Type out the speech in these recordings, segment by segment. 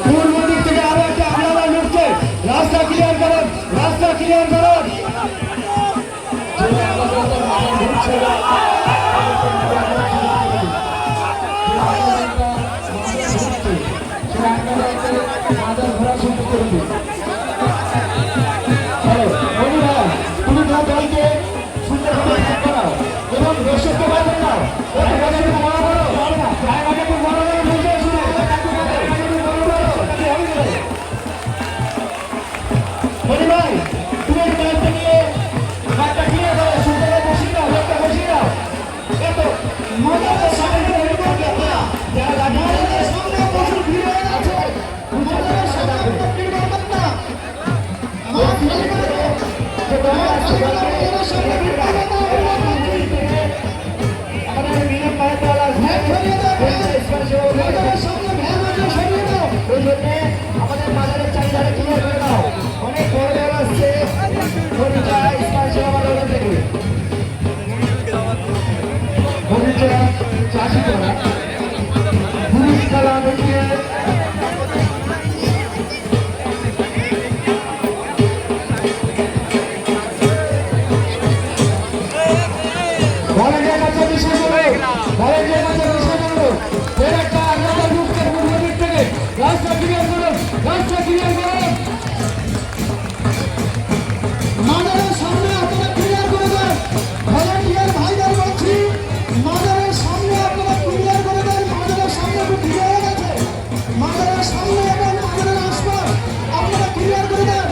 পূর্ব দিক থেকে আরো একটা হামলাদার ঢুকছে। রাস্তা ক্লিয়ার করুন, রাস্তা ক্লিয়ার করুন। তুমি তোমার দলকে সুন্দরভাবে করাও এবং দর্শককে বাধা দাও। ভাই তুমি দায়িত্ব নিয়ে মাঠটা ক্লিয়ার করো, সুন্দরভাবে বসিয়ে দাও, লোকটা বসিয়ে দাও। এত মজার সামনে যারা গাড়ির সামনে প্রচুর ভিড় হয়ে আছে, মজার সামনে আমাদের বাজারের চাহিদাটা ক্লিয়ার করে দাও। অনেক বড় দল আসছে চাষি করা পুলিশ খেলা দেখিয়ে রাস্তা ক্লিয়ার করুন, রাস্তা ক্লিয়ার করুন। মাদারের সামনে আপনারা ক্লিয়ার করে দেন। ভলান্টিয়ার ভাইদের বলছি, মাদারের সামনে আপনারা ক্লিয়ার করে দেন। মাদারের সামনে একটু ভিড় হয়ে গেছে। মাদারের সামনে এবং মাদারের আশপাশ আপনারা ক্লিয়ার করে দেন।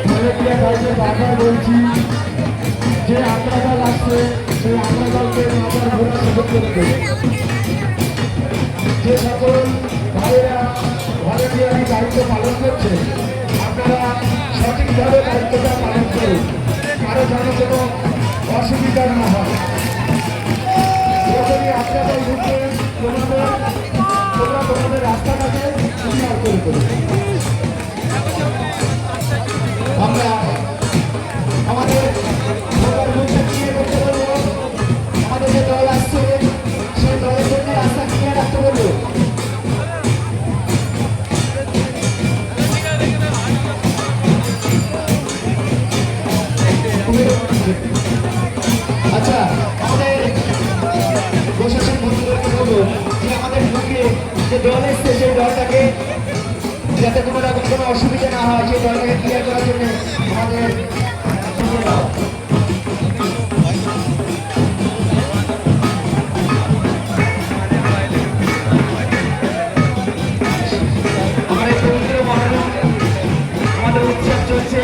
ভলান্টিয়ার ভাইদের বারবার বলছি যে আমরা দল আসছে, সেই আমরা দলকে আমরা ঘোরার সুযোগ করে দেব। যে সকল ভাইয়েরা ভলান্টিয়ারি দায়িত্ব পালন করছে, আপনারা সঠিকভাবে দায়িত্বটা পালন করুন, কারো যেন কোনো অসুবিধা না হয়। যখনই আপনাদের ঢুকে তোমাদের রাস্তাটাকে ক্লিয়ার করে দেবে। আমরা আমাদের আমাদের যে দল আসছে সেই দলের জন্য রাস্তা ক্লিয়ার রাখতে বলবো। আচ্ছা, আমাদের প্রশাসন বন্ধুদেরকে বলবো যে আমাদের ঢুকে যে দল এসছে সেই দলটাকে যাতে কোনো রকম কোনো অসুবিধা না হয় সেই দলটাকে ক্লিয়ার করার জন্য আমাদের উৎসব চলছে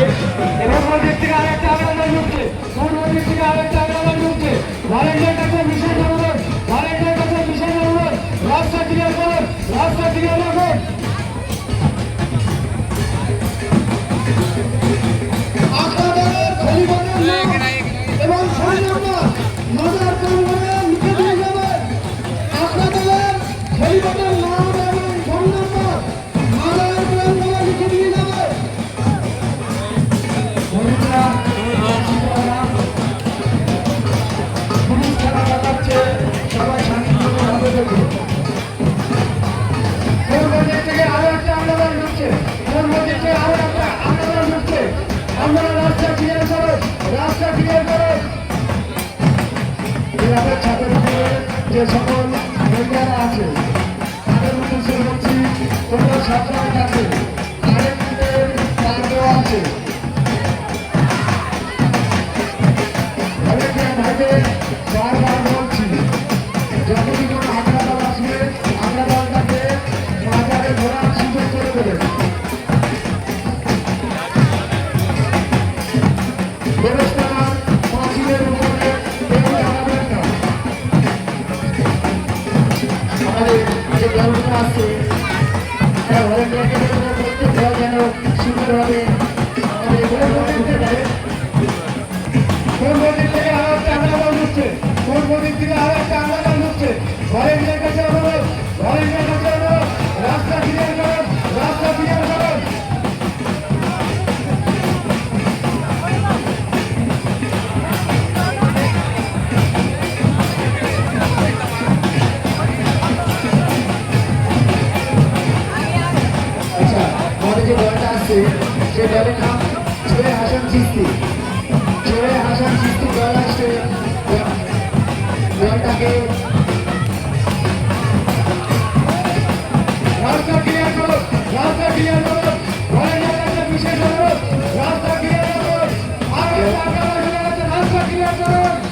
এবং মন্দির থেকে আরেকটা আলাদা ঢুকছে, মন্দির থেকে আরেকটা আলাদা ঢুকছে। ভলান্টিয়ার কাছে বিশেষ অনুরোধ, ভলান্টিয়ার কাছে বিশেষ অনুরোধ, রাস্তা ক্লিয়ার করুন, রাস্তা ক্লিয়ার রাখুন। আপনাদের এবং মজার পরিমাণে লিখে দিয়ে যাবেন। আপনাদের খলিফাদের নাম এবং ফোন নম্বর মজার পরিমাণে লিখে দিয়ে যাবেন। পুলিশ খেলা দেখাচ্ছে, সবাই শান্তিপূর্ণভাবে দেখুন। পূর্ব দিক থেকে আরো একটা আন্দোলন ঢুকছে, পূর্ব দিক থেকে আরো একটা আন্দোলন ঢুকছে। আপনারা রাস্তা ক্লিয়ার করুন, রাস্তা ক্লিয়ার করুন। গ্রামের ছাত্রছাত্রীদের যে সকল মেম্বাররা আছে তাদের উদ্দেশ্যে বলছি, তোমরা সবসময় কাছে কারেন্টের তার দেওয়া আছে। ভাইদের বারবার বলছি, যখনই কোনো আমরা দল আসবে আমরা দলটাকে বাজারে ঘোরার সুযোগ করে দেবেন। ব্যবস্থার পাঁচিলের উপরে জানাবেন না। আমাদের যে দলগুলো আসছে তারা প্রত্যেক দল যেন সুন্দরভাবে আমাদের ঢুকতে পারে। পূর্ব দিক থেকে আরো একটা আন্দোলন ঢুকছে, পূর্ব দিক থেকে আরো একটা আন্দোলন ঢুকছে। ভলান্টিয়ার কাছে অনুরোধ, ভলান্টিয়ার কাছে অনুরোধ, রাস্তা ক্লিয়ার করুন, রাস্তা ক্লিয়ার করুন। আসছে সে দলের নাম জোরে হাসান চিস্তি। জোরে হাসান চিস্তি দল আসছে দলটাকে